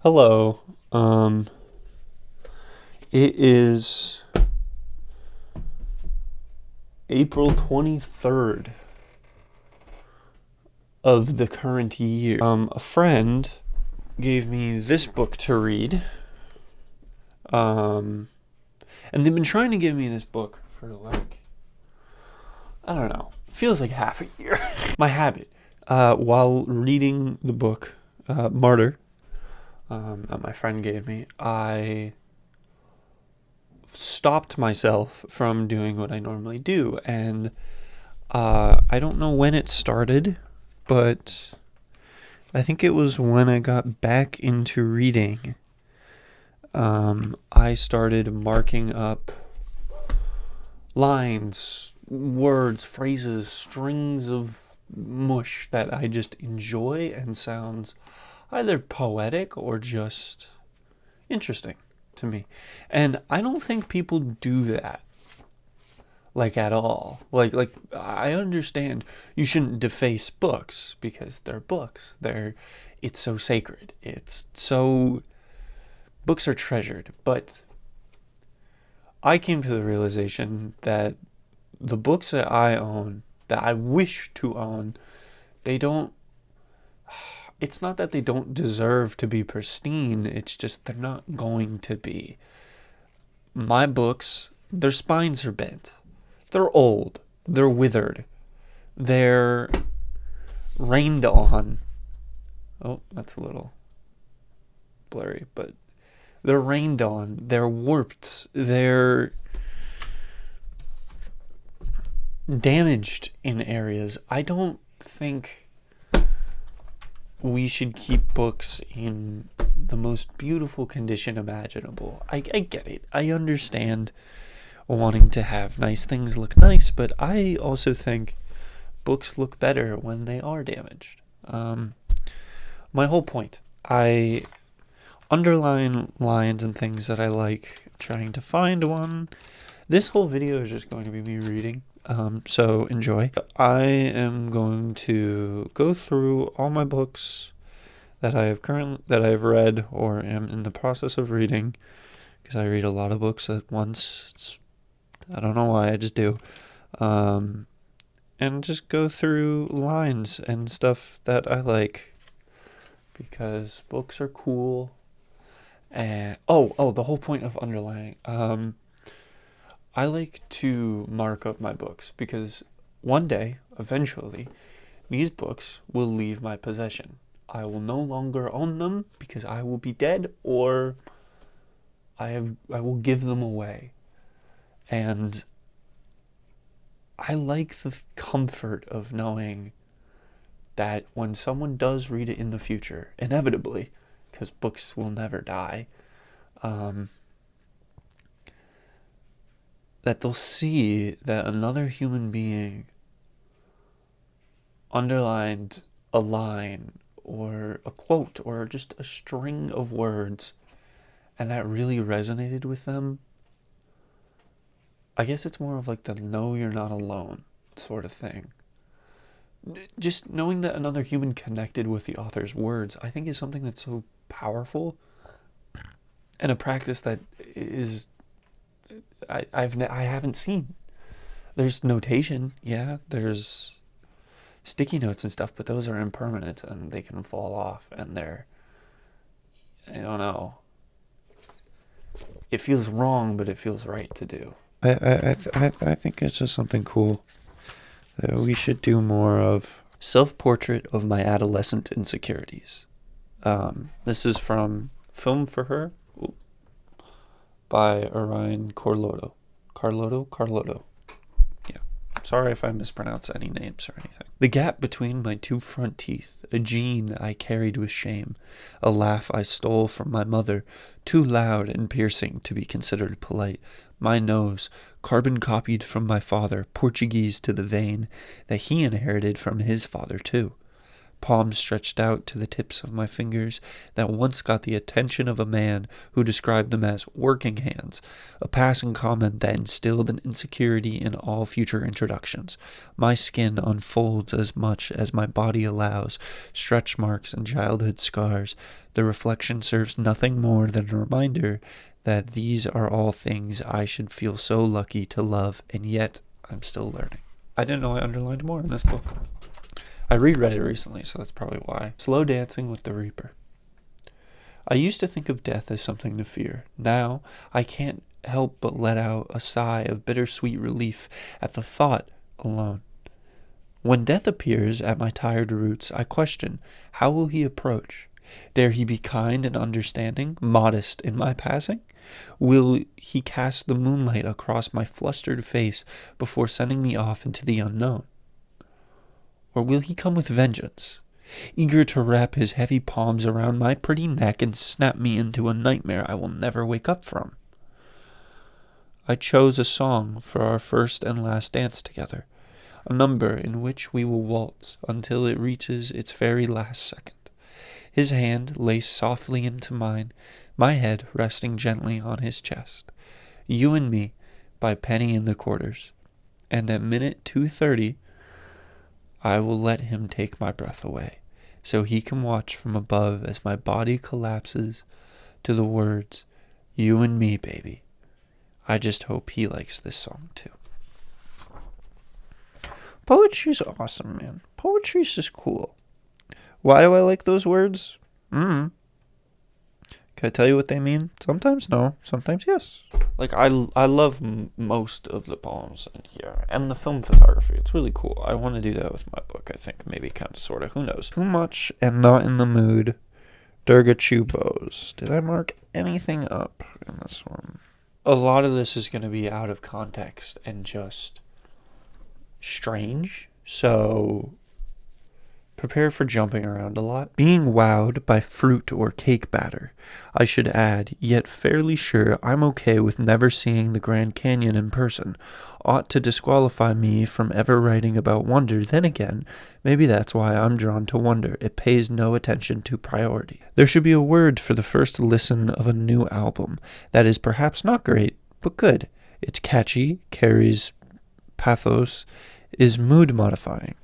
Hello. It is April 23rd of the current year. A friend gave me this book to read. And they've been trying to give me this book for I don't know, feels like half a year. My habit, while reading the book, Martyr, that my friend gave me, I stopped myself from doing what I normally do, and I don't know when it started, but I think it was when I got back into reading. I started marking up lines, words, phrases, strings of mush that I just enjoy and sounds either poetic or just interesting to me. And I don't think people do that at all. I understand you shouldn't deface books because they're books. It's so sacred. Books are treasured, but I came to the realization that the books that I own, that I wish to own, it's not that they don't deserve to be pristine, it's just they're not going to be. My books, their spines are bent. They're old. They're withered. They're rained on. Oh, that's a little blurry, but they're rained on. They're warped. They're damaged in areas. I don't think we should keep books in the most beautiful condition imaginable. I get it. I understand wanting to have nice things look nice, but I also think books look better when they are damaged. My whole point, I underline lines and things that I like, trying to find one. This whole video is just going to be me reading, so enjoy. I am going to go through all my books that I have read or am in the process of reading, because I read a lot of books at once. I don't know why, I just do. And just go through lines and stuff that I like, because books are cool. And the whole point of underlining. I like to mark up my books because one day, eventually, these books will leave my possession. I will no longer own them because I will be dead, or I will give them away. And I like the comfort of knowing that when someone does read it in the future, inevitably, because books will never die, that they'll see that another human being underlined a line or a quote or just a string of words, and that really resonated with them. I guess it's more of like the know you're not alone sort of thing. Just knowing that another human connected with the author's words, I think, is something that's so powerful, and a practice that is I haven't seen. There's notation, yeah, there's sticky notes and stuff, but those are impermanent and they can fall off, and I don't know. It feels wrong, but it feels right to do. I think it's just something cool that we should do more of. Self-Portrait of My Adolescent Insecurities. This is from Film for Her by Orion Carlotto. Carlotto. Yeah. Sorry if I mispronounce any names or anything. The gap between my two front teeth, a gene I carried with shame, a laugh I stole from my mother, too loud and piercing to be considered polite. My nose, carbon copied from my father, Portuguese to the vein, that he inherited from his father too. palms stretched out to the tips of my fingers that once got the attention of a man who described them as working hands, a passing comment that instilled an insecurity in all future introductions. My skin unfolds as much as my body allows, stretch marks and childhood scars. The reflection serves nothing more than a reminder that these are all things I should feel so lucky to love, and yet I'm still learning. I didn't know I underlined more in this book. I reread it recently, so that's probably why. Slow Dancing with the Reaper. I used to think of death as something to fear. Now, I can't help but let out a sigh of bittersweet relief at the thought alone. When death appears at my tired roots, I question, how will he approach? Dare he be kind and understanding, modest in my passing? Will he cast the moonlight across my flustered face before sending me off into the unknown? Or will he come with vengeance, eager to wrap his heavy palms around my pretty neck and snap me into a nightmare I will never wake up from? I chose a song for our first and last dance together, a number in which we will waltz until it reaches its very last second. His hand laced softly into mine, my head resting gently on his chest. You and Me by Penny in the Quarters. And at minute 2:30, I will let him take my breath away, so he can watch from above as my body collapses to the words, "You and me, baby." I just hope he likes this song too. Poetry's awesome, man. Poetry's just cool. Why do I like those words? Can I tell you what they mean? Sometimes no, sometimes yes. Like, I love most of the poems in here, and the film photography. It's really cool. I want to do that with my book, I think. Maybe kind of, sort of. Who knows? Too much and not in the mood. Durga Chubos. Did I mark anything up in this one? A lot of this is going to be out of context and just strange, so prepare for jumping around a lot. Being wowed by fruit or cake batter. I should add, yet fairly sure I'm okay with never seeing the Grand Canyon in person. Ought to disqualify me from ever writing about wonder. Then again, maybe that's why I'm drawn to wonder. It pays no attention to priority. There should be a word for the first listen of a new album that is perhaps not great, but good. It's catchy, carries pathos, is mood modifying.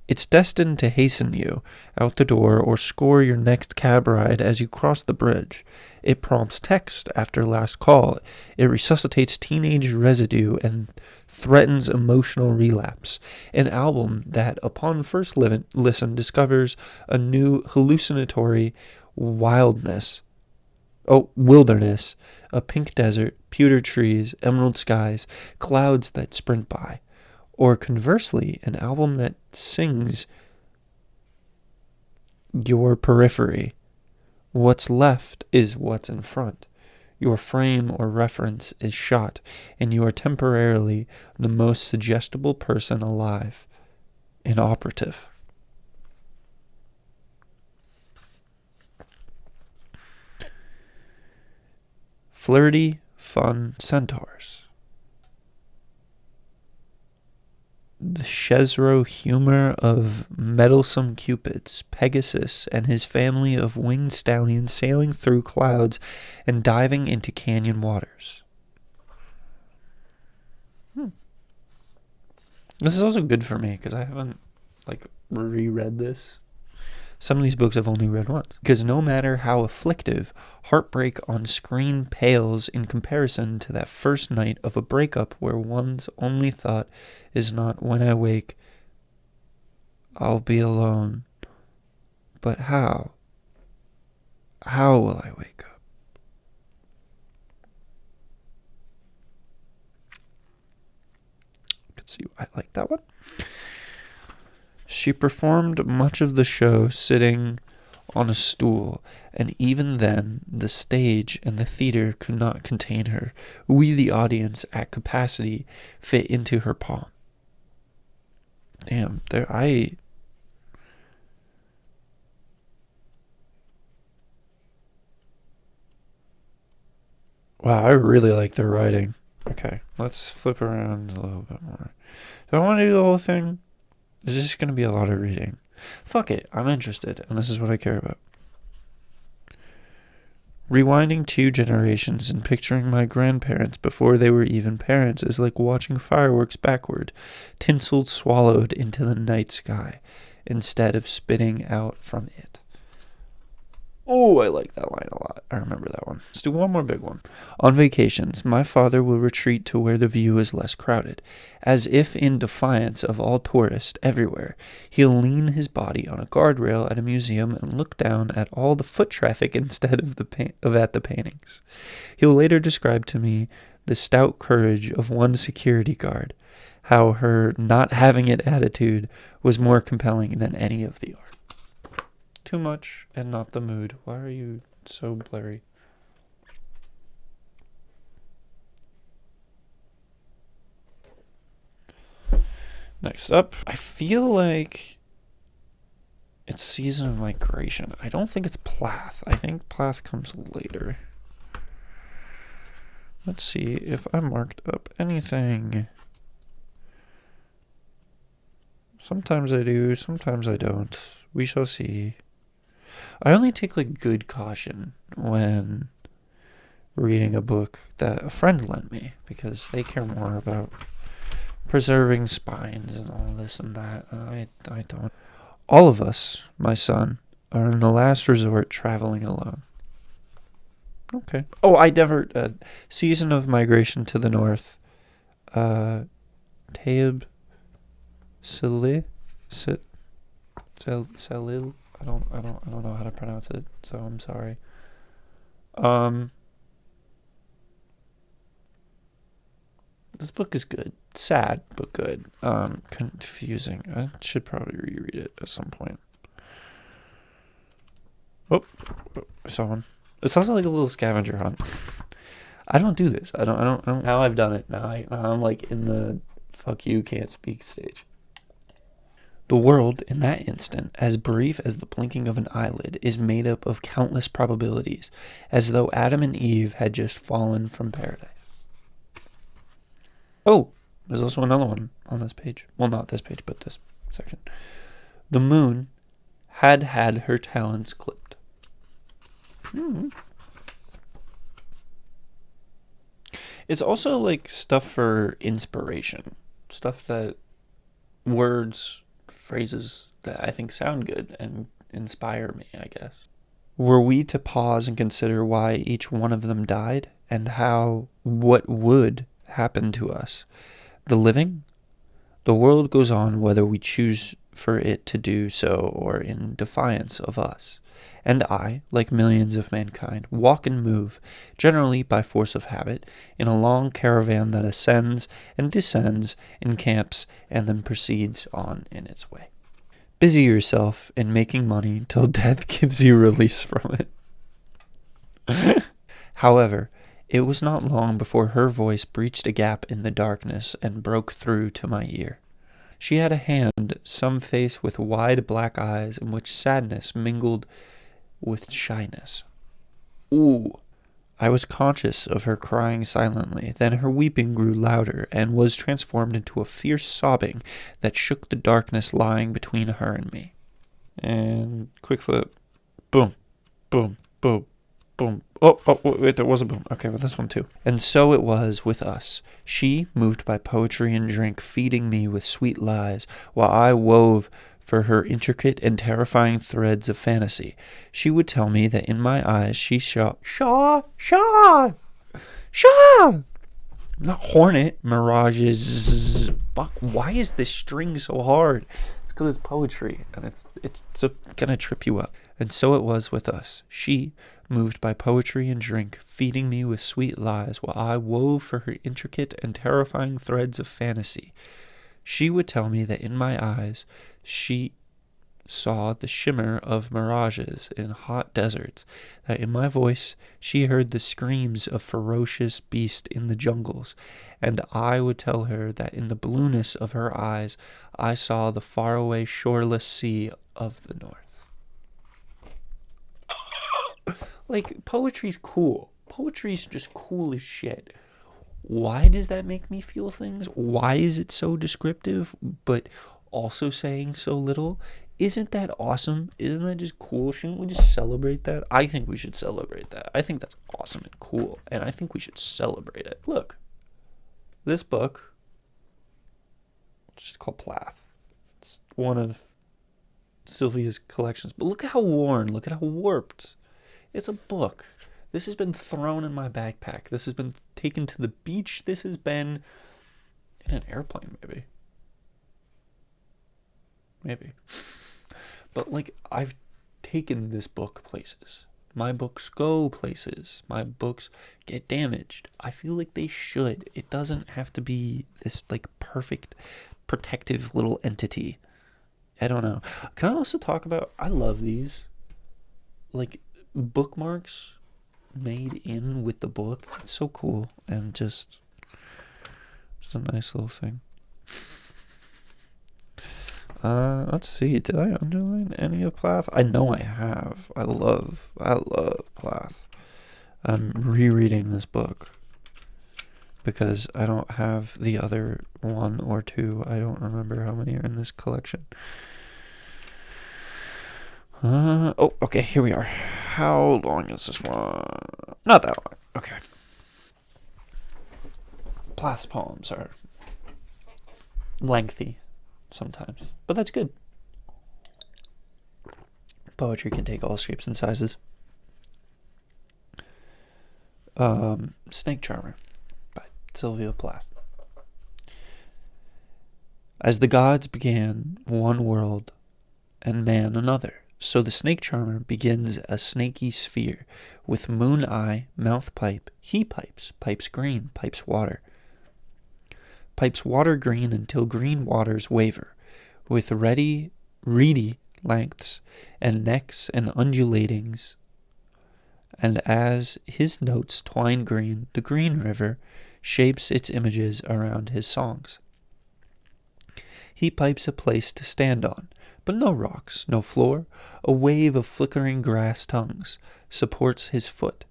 It's destined to hasten you out the door or score your next cab ride as you cross the bridge. It prompts text after last call. It resuscitates teenage residue and threatens emotional relapse. An album that, upon first listen, discovers a new hallucinatory wilderness, a pink desert, pewter trees, emerald skies, clouds that sprint by. Or conversely, an album that sings your periphery. What's left is what's in front. Your frame or reference is shot, and you are temporarily the most suggestible person alive. Inoperative. Flirty, fun centaurs. The Chesro humor of meddlesome cupids, Pegasus and his family of winged stallions sailing through clouds and diving into canyon waters. This is also good for me because I haven't reread this. Some of these books I've only read once. Because no matter how afflictive, heartbreak on screen pales in comparison to that first night of a breakup where one's only thought is not, when I wake, I'll be alone. But how? How will I wake up? You can see I like that one. She performed much of the show sitting on a stool, and even then the stage and the theater could not contain her. We, the audience, at capacity, fit into her palm. Damn, Wow, I really like their writing. Okay, let's flip around a little bit more. Do I want to do the whole thing? This is going to be a lot of reading. Fuck it, I'm interested, and this is what I care about. Rewinding 2 generations and picturing my grandparents before they were even parents is like watching fireworks backward, tinsel swallowed into the night sky, instead of spitting out from it. Oh, I like that line a lot. I remember that one. Let's do one more big one. On vacations, my father will retreat to where the view is less crowded. As if in defiance of all tourists everywhere, he'll lean his body on a guardrail at a museum and look down at all the foot traffic instead of at the paintings. He'll later describe to me the stout courage of one security guard, how her not having it attitude was more compelling than any of the art. Too much and not the mood. Why are you so blurry? Next up, I feel like it's Season of Migration. I don't think it's Plath. I think Plath comes later. Let's see if I marked up anything. Sometimes I do, sometimes I don't. We shall see. I only take like good caution when reading a book that a friend lent me because they care more about preserving spines and all this and that. I don't. All of us, my son, are in the last resort traveling alone. Okay. Oh, I never. Season of Migration to the North. Taib Salil. Salil. I don't know how to pronounce it, so I'm sorry. This book is good. Sad, but good. Confusing. I should probably reread it at some point. Oh, I saw one. It's also like a little scavenger hunt. I don't do this. I don't. Now I've done it. Now I'm like in the fuck you can't speak stage. The world, in that instant, as brief as the blinking of an eyelid, is made up of countless probabilities, as though Adam and Eve had just fallen from paradise. Oh, there's also another one on this page. Well, not this page, but this section. The moon had her talons clipped. It's also like stuff for inspiration. Stuff that words, phrases that I think sound good and inspire me, I guess. Were we to pause and consider why each one of them died and what would happen to us, the living, the world goes on whether we choose for it to do so or in defiance of us. And I, like millions of mankind, walk and move, generally by force of habit, in a long caravan that ascends and descends, encamps, and then proceeds on in its way. Busy yourself in making money till death gives you release from it. However, it was not long before her voice breached a gap in the darkness and broke through to my ear. She had a hand, some face with wide black eyes in which sadness mingled with shyness. Ooh. I was conscious of her crying silently, then her weeping grew louder and was transformed into a fierce sobbing that shook the darkness lying between her and me. And quick flip. Boom. Boom. Boom. Boom. Oh, wait, there was a boom. Okay, well, this one too. And so it was with us. She, moved by poetry and drink, feeding me with sweet lies, while I wove for her intricate and terrifying threads of fantasy. She would tell me that in my eyes she saw, I'm not hornet, mirages. Fuck, why is this string so hard? It's because it's poetry, and it's gonna trip you up. And so it was with us. She, moved by poetry and drink, feeding me with sweet lies, while I wove for her intricate and terrifying threads of fantasy. She would tell me that in my eyes she saw the shimmer of mirages in hot deserts, that in my voice she heard the screams of ferocious beasts in the jungles, and I would tell her that in the blueness of her eyes I saw the faraway shoreless sea of the north. Like, poetry's cool. Poetry's just cool as shit. Why does that make me feel things? Why is it so descriptive, but also saying so little? Isn't that awesome? Isn't that just cool? Shouldn't we just celebrate that? I think we should celebrate that. I think that's awesome and cool, and I think we should celebrate it. Look, this book, it's just called Plath. It's one of Sylvia's collections, but look at how worn, look at how warped. It's a book. This has been thrown in my backpack. This has been taken to the beach. This has been in an airplane, maybe. But like, I've taken this book places. My books go places. My books get damaged. I feel like they should. It doesn't have to be this like perfect protective little entity. I don't know. Can I also talk about, I love these like bookmarks made in with the book. It's so cool, and just a nice little thing. Let's see. Did I underline any of Plath? I know I have. I love Plath. I'm rereading this book because I don't have the other one or two. I don't remember how many are in this collection. Oh, okay, here we are. How long is this one? Not that long. Okay. Plath's poems are lengthy sometimes, but that's good. Poetry can take all shapes and sizes. Snake Charmer by Sylvia Plath. As the gods began one world and man another, so the snake charmer begins a snaky sphere with moon eye, mouth pipe, he pipes, pipes green, pipes water. Pipes water green until green waters waver, with reedy lengths and necks and undulatings. And as his notes twine green, the green river shapes its images around his songs. He pipes a place to stand on, but no rocks, no floor. A wave of flickering grass tongues supports his foot.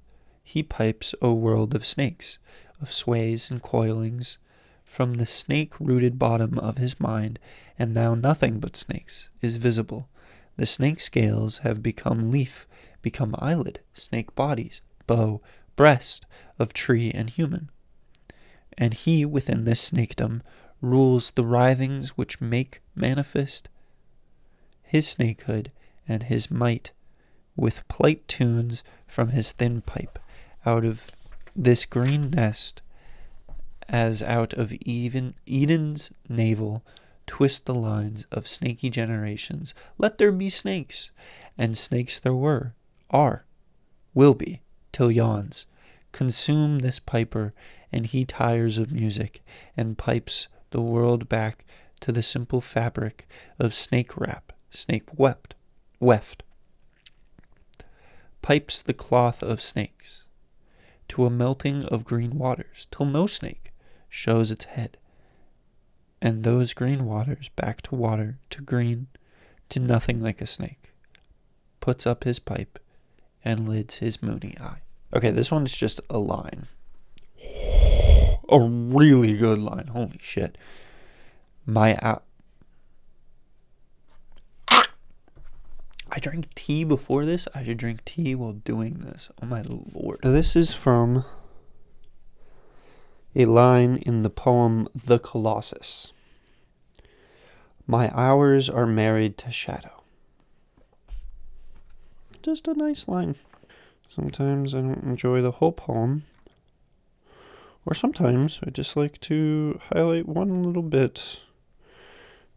He pipes a world of snakes, of sways and coilings, from the snake-rooted bottom of his mind, and now nothing but snakes is visible. The snake scales have become leaf, become eyelid, snake bodies, bow, breast, of tree and human. And he within this snakedom rules the writhings which make manifest his snakehood and his might, with plight tunes from his thin pipe, out of this green nest, as out of Eden's navel, twist the lines of snaky generations. Let there be snakes, and snakes there were, are, will be, till yawns. Consume this piper, and he tires of music, and pipes the world back to the simple fabric of snake wrap, snake weft. Pipes the cloth of snakes, to a melting of green waters, till no snake shows its head, and those green waters back to water, to green, to nothing like a snake, puts up his pipe and lids his moony eye. Okay, this one's just a line. A really good line. Holy shit. I drank tea before this. I should drink tea while doing this. Oh my lord. So this is from a line in the poem The Colossus. My hours are married to shadow. Just a nice line. Sometimes I don't enjoy the whole poem. Or sometimes I just like to highlight one little bit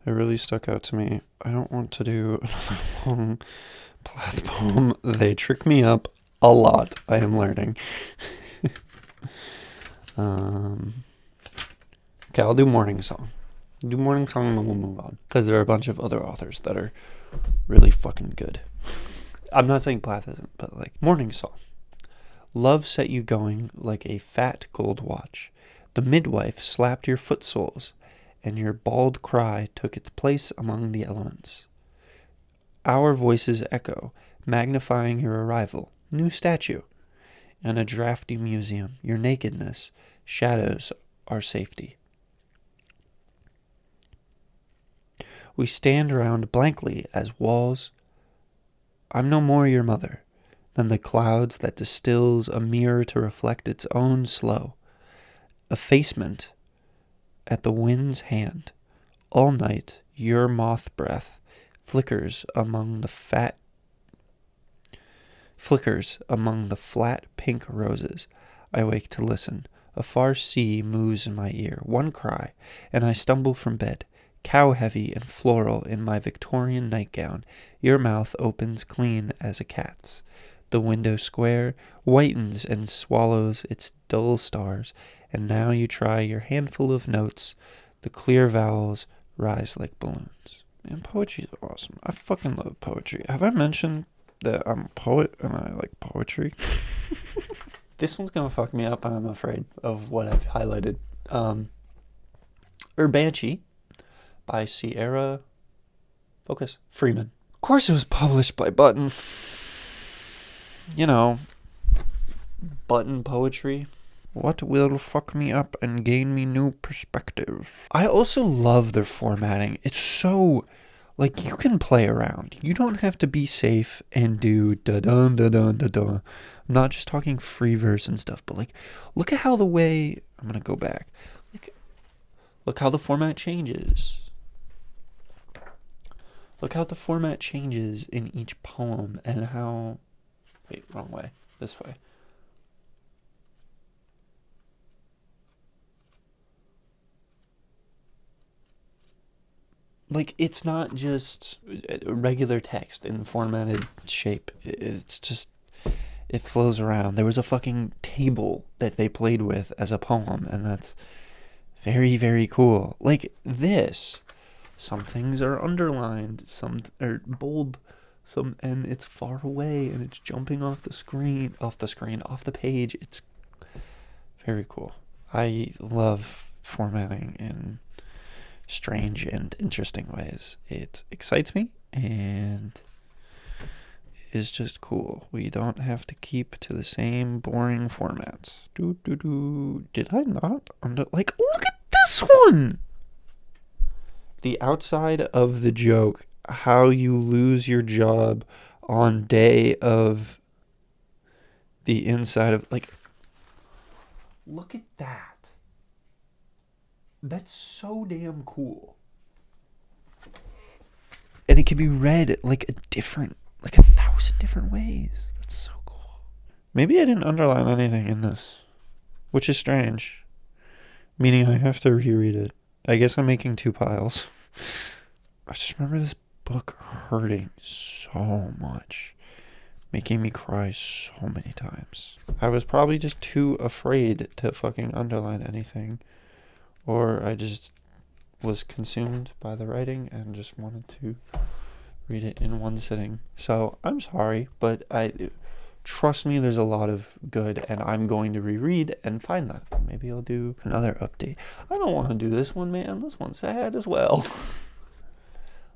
that really stuck out to me. I don't want to do another long Plath poem. They trick me up a lot, I am learning. Okay, I'll do Morning Song. Do Morning Song and then we'll move on. Because there are a bunch of other authors that are really fucking good. I'm not saying Plath isn't, but like Morning Song. Love set you going like a fat gold watch. The midwife slapped your foot soles, and your bald cry took its place among the elements. Our voices echo, magnifying your arrival, new statue, and a drafty museum, your nakedness, shadows our safety. We stand around blankly as walls. I'm no more your mother than the clouds that distills a mirror to reflect its own slow effacement at the wind's hand. All night your moth breath flickers among the flat pink roses. I wake to listen. A far sea moves in my ear. One cry, and I stumble from bed, cow-heavy and floral in my Victorian nightgown. Your mouth opens clean as a cat's. The window square whitens and swallows its dull stars, and now you try your handful of notes. The clear vowels rise like balloons. Man, poetry is awesome. I fucking love poetry. Have I mentioned that I'm a poet and I like poetry? This one's gonna fuck me up, I'm afraid, of what I've highlighted. Urbanchi by Sierra Freeman. Of course it was published by Button. You know, Button poetry. What will fuck me up and gain me new perspective? I also love their formatting. It's so, like, you can play around. You don't have to be safe and do da-dun, da-dun, da-dun. I'm not just talking free verse and stuff, but, like, look at how the way, I'm going to go back. Look how the format changes. Look how the format changes in each poem and how, wait, wrong way, this way. Like, it's not just regular text in formatted shape. It's just, it flows around. There was a fucking table that they played with as a poem, and that's very, very cool. Like this, some things are underlined, some are bold, and it's far away, and it's jumping off the page. It's very cool. I love formatting in strange and interesting ways. It excites me and is just cool. We don't have to keep to the same boring formats. Did I not like, look at this one. The outside of the joke, how you lose your job on day of the inside of, like, look at that. That's so damn cool. And it can be read like 1,000 different ways. That's so cool. Maybe I didn't underline anything in this, which is strange. Meaning I have to reread it. I guess I'm making two piles. I just remember this book hurting so much. Making me cry so many times. I was probably just too afraid to fucking underline anything. Or I just was consumed by the writing and just wanted to read it in one sitting. So I'm sorry, but trust me, there's a lot of good, and I'm going to reread and find that. Maybe I'll do another update. I don't want to do this one, man. This one's sad as well.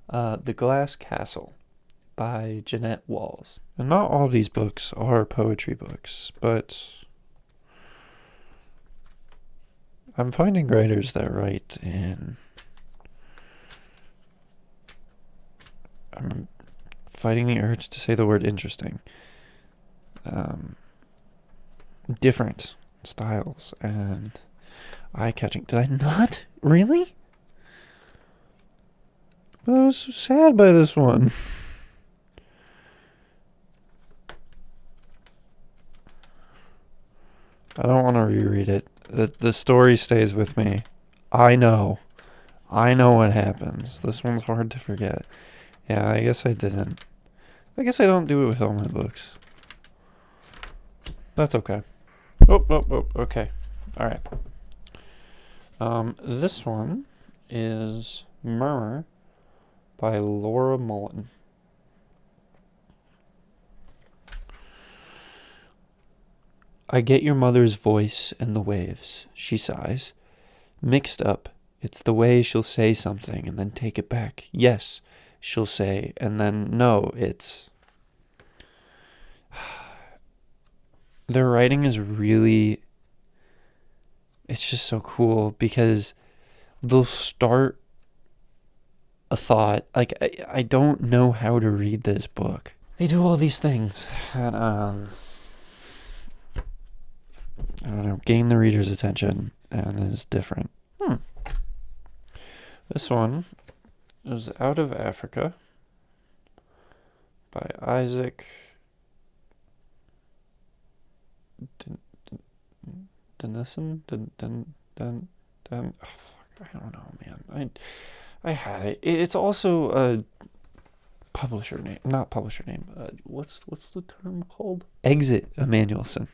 The Glass Castle by Jeanette Walls. And not all these books are poetry books, but I'm finding writers that write in, I'm fighting the urge to say the word interesting, different styles and eye-catching. Did I not? Really? But I was so sad by this one. I don't want to reread it. The story stays with me. I know what happens. This one's hard to forget. Yeah, I guess I didn't. I guess I don't do it with all my books. That's okay. Oh, okay. Alright. This one is Murmur by Laura Mullen. I get your mother's voice and the waves, she sighs. Mixed up, it's the way she'll say something and then take it back. Yes, she'll say, and then no, it's... Their writing is really... It's just so cool because they'll start a thought. Like, I don't know how to read this book. They do all these things, and I don't know, gain the reader's attention, and is different. This one is Out of Africa by Isaac Denison. Oh, fuck, I don't know, man. I had it. It's also a publisher name, not publisher name. What's the term called? Exit Emmanuelson.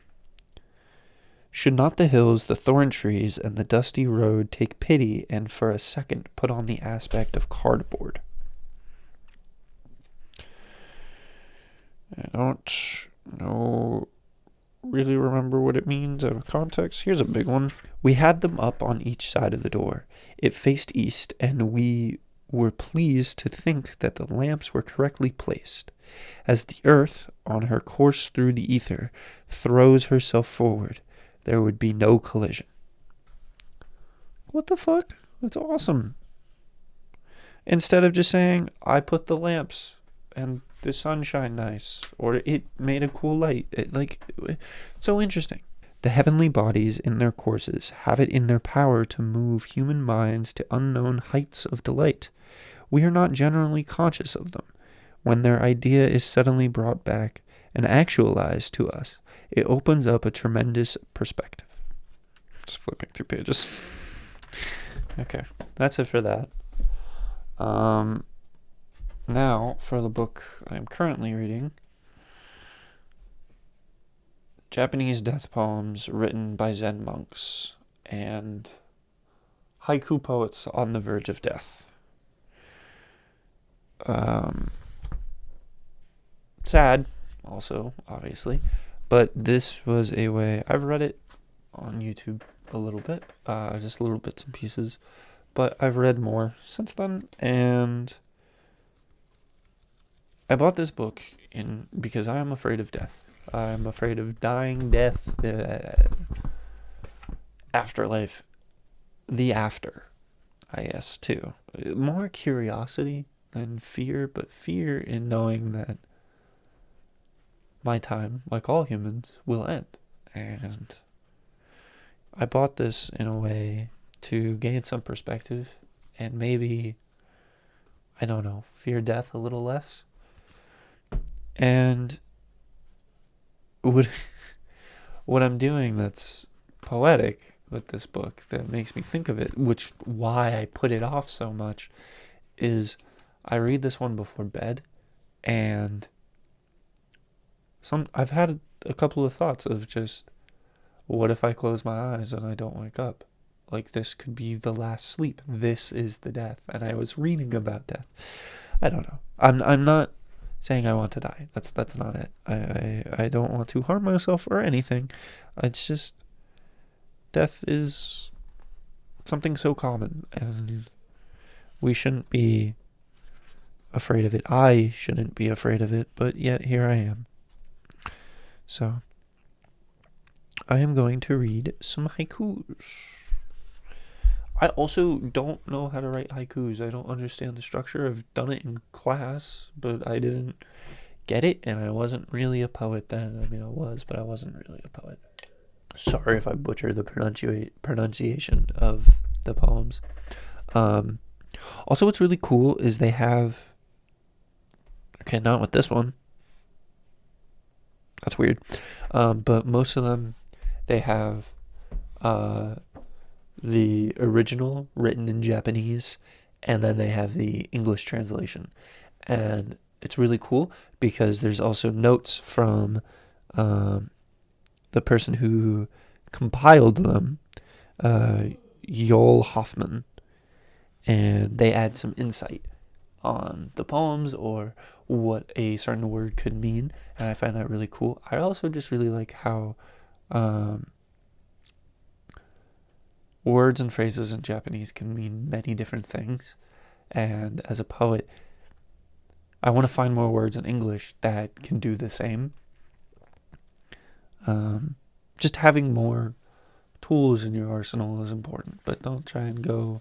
Should not the hills, the thorn trees, and the dusty road take pity and for a second put on the aspect of cardboard? I don't know, really remember what it means out of context. Here's a big one. We had them up on each side of the door. It faced east, and we were pleased to think that the lamps were correctly placed. As the earth, on her course through the ether, throws herself forward, there would be no collision. What the fuck? That's awesome. Instead of just saying, I put the lamps and the sunshine nice, or it made a cool light. So interesting. The heavenly bodies in their courses have it in their power to move human minds to unknown heights of delight. We are not generally conscious of them. When their idea is suddenly brought back and actualized to us, it opens up a tremendous perspective. Just flipping through pages. Okay, that's it for that. Now, for the book I am currently reading, Japanese death poems written by Zen monks and haiku poets on the verge of death. Sad, also, obviously, but this was a way. I've read it on YouTube a little bit, just little bits and pieces, but I've read more since then, and I bought this book because I am afraid of death. I'm afraid of dying, death, afterlife, the after, I guess, too. More curiosity than fear, but fear in knowing that my time, like all humans, will end. And I bought this in a way to gain some perspective and maybe, I don't know, fear death a little less. And what I'm doing that's poetic with this book that makes me think of it, why I put it off so much, is I read this one before bed, and I've had a couple of thoughts of just, what if I close my eyes and I don't wake up? Like, this could be the last sleep. This is the death. And I was reading about death. I don't know. I'm not saying I want to die. That's not it. I don't want to harm myself or anything. It's just, death is something so common, and we shouldn't be afraid of it. I shouldn't be afraid of it, but yet here I am. So, I am going to read some haikus. I also don't know how to write haikus. I don't understand the structure. I've done it in class, but I didn't get it, and I wasn't really a poet then. I mean, I was, but I wasn't really a poet. Sorry if I butchered the pronunciation of the poems. Also, what's really cool is they have... Okay, not with this one. That's weird. But most of them, they have the original written in Japanese, and then they have the English translation. And it's really cool because there's also notes from the person who compiled them, Joel Hoffman, and they add some insight on the poems or what a certain word could mean, and I find that really cool. I also just really like how words and phrases in Japanese can mean many different things, and as a poet, I want to find more words in English that can do the same. Just having more tools in your arsenal is important, but don't try and go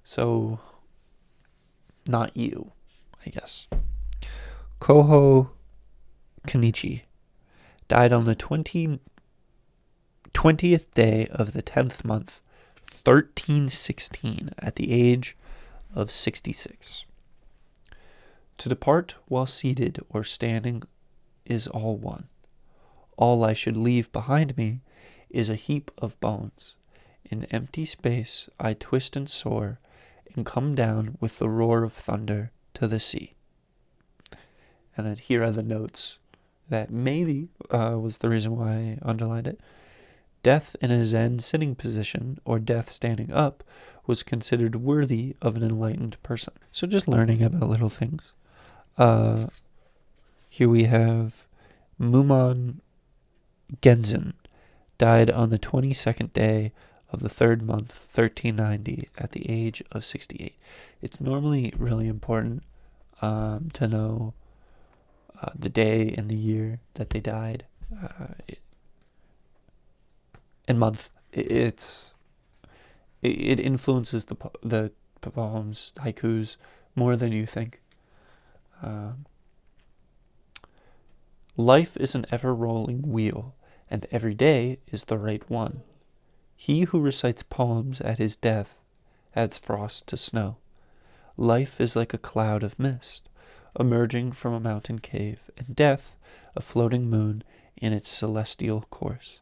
so Not you, I guess. Koho Kenichi died on the 20th day of the 10th month, 1316, at the age of 66. To depart while seated or standing is all one. All I should leave behind me is a heap of bones. In empty space I twist and soar, and come down with the roar of thunder to the sea. And then here are the notes that maybe was the reason why I underlined it. Death in a Zen sitting position, or death standing up, was considered worthy of an enlightened person. So just learning about little things. Here we have Mumon Genzen, died on the 22nd day of the 3rd month, 1390, at the age of 68. It's normally really important to know the day and the year that they died, and month. It influences the poems, haikus, more than you think. Life is an ever-rolling wheel, and every day is the right one. He who recites poems at his death adds frost to snow. Life is like a cloud of mist, emerging from a mountain cave, and death, a floating moon in its celestial course.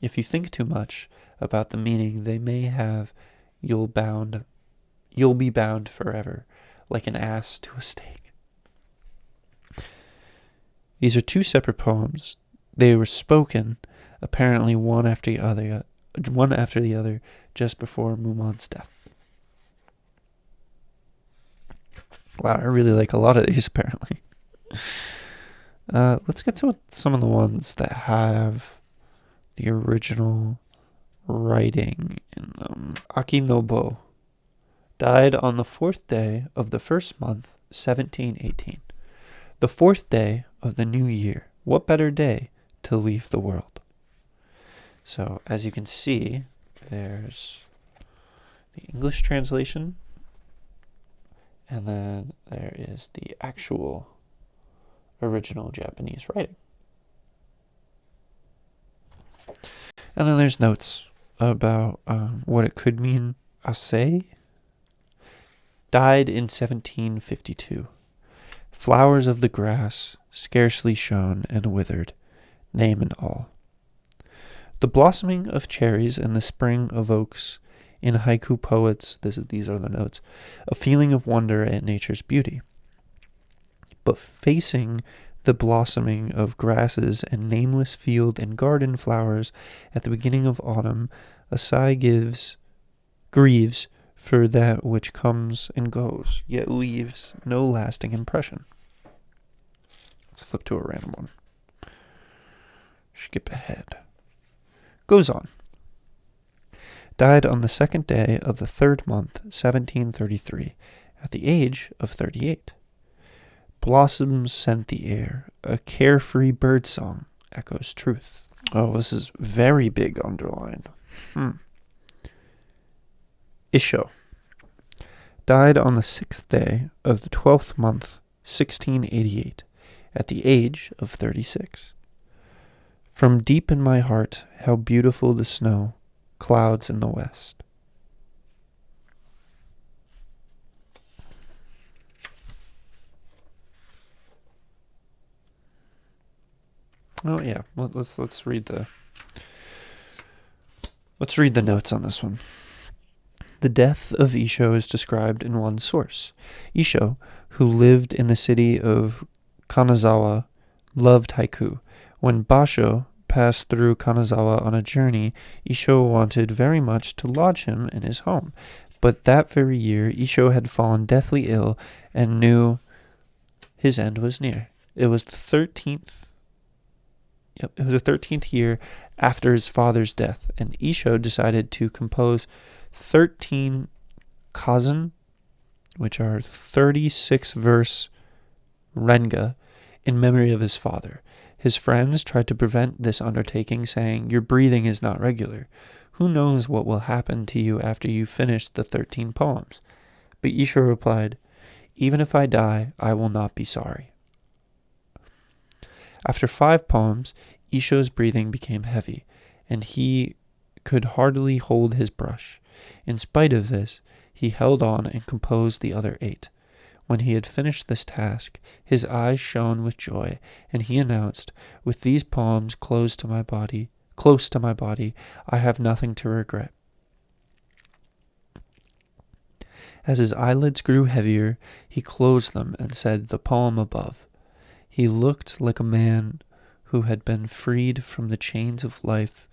If you think too much about the meaning they may have, you'll be bound forever, like an ass to a stake. These are 2 separate poems. They were spoken, apparently one after the other, just before Mumon's death. Wow, I really like a lot of these, apparently. Let's get to some of the ones that have the original writing in them. Akinobo died on the 4th day of the 1st month, 1718. The 4th day of the new year. What better day to leave the world? So, as you can see, there's the English translation, and then there is the actual original Japanese writing. And then there's notes about what it could mean. Asei died in 1752. Flowers of the grass, scarcely shone and withered, name and all. The blossoming of cherries in the spring evokes, in haiku poets, these are the notes, a feeling of wonder at nature's beauty. But facing the blossoming of grasses and nameless field and garden flowers at the beginning of autumn, Asei grieves for that which comes and goes, yet leaves no lasting impression. Let's flip to a random one. Skip ahead. Goes on. Died on the 2nd day of the 3rd month, 1733, at the age of 38. Blossoms scent the air, a carefree bird song echoes truth. Oh, this is very big underline. Isho died on the 6th day of the 12th month, 1688, at the age of 36. From deep in my heart, how beautiful the snow, clouds in the west. Oh yeah, let's read the notes on this one. The death of Isho is described in one source. Isho, who lived in the city of Kanazawa, loved haiku. When Basho passed through Kanazawa on a journey, Isho wanted very much to lodge him in his home. But that very year, Isho had fallen deathly ill and knew his end was near. It was the 13th year after his father's death, and Isho decided to compose 13 kazan, which are 36-verse renga, in memory of his father. His friends tried to prevent this undertaking, saying, "Your breathing is not regular. Who knows what will happen to you after you finish the 13 poems?" But Isho replied, Even if I die, I will not be sorry. After 5 poems, Isho's breathing became heavy, and he could hardly hold his brush. In spite of this, he held on and composed the other 8. When he had finished this task, his eyes shone with joy, and he announced, "With these poems close to my body, I have nothing to regret." As his eyelids grew heavier, he closed them and said the poem above. He looked like a man who had been freed from the chains of life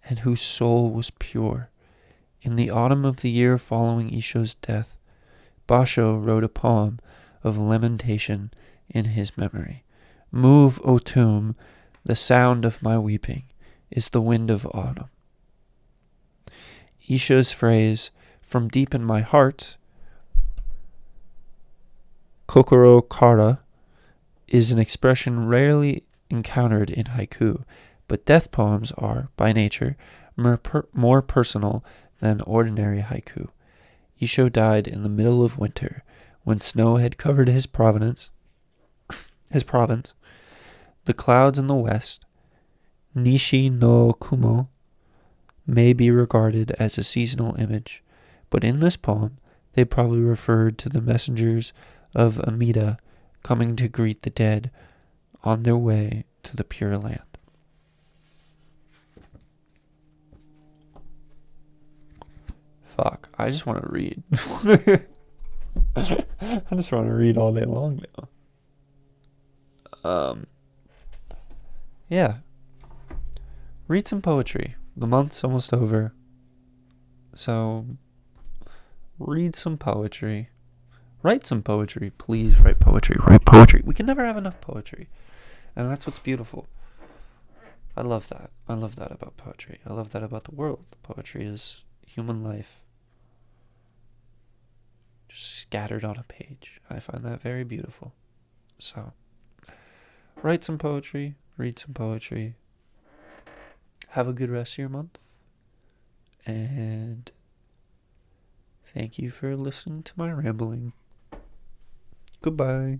and whose soul was pure. In the autumn of the year following Isho's death, Basho wrote a poem of lamentation in his memory. Move, O tomb, the sound of my weeping is the wind of autumn. Isho's phrase, from deep in my heart, kokoro kara, is an expression rarely encountered in haiku, but death poems are, by nature, more personal than ordinary haiku. Isho died in the middle of winter, when snow had covered his province. The clouds in the west, Nishi no Kumo, may be regarded as a seasonal image, but in this poem, they probably referred to the messengers of Amida coming to greet the dead on their way to the Pure Land. Fuck, I just want to read. I just want to read all day long now. Yeah. Read some poetry. The month's almost over. So, read some poetry. Write some poetry. Please write poetry. Write poetry. We can never have enough poetry. And that's what's beautiful. I love that. I love that about poetry. I love that about the world. Poetry is human life just scattered on a page. I find that very beautiful. So, write some poetry. Read some poetry. Have a good rest of your month. And thank you for listening to my rambling. Goodbye.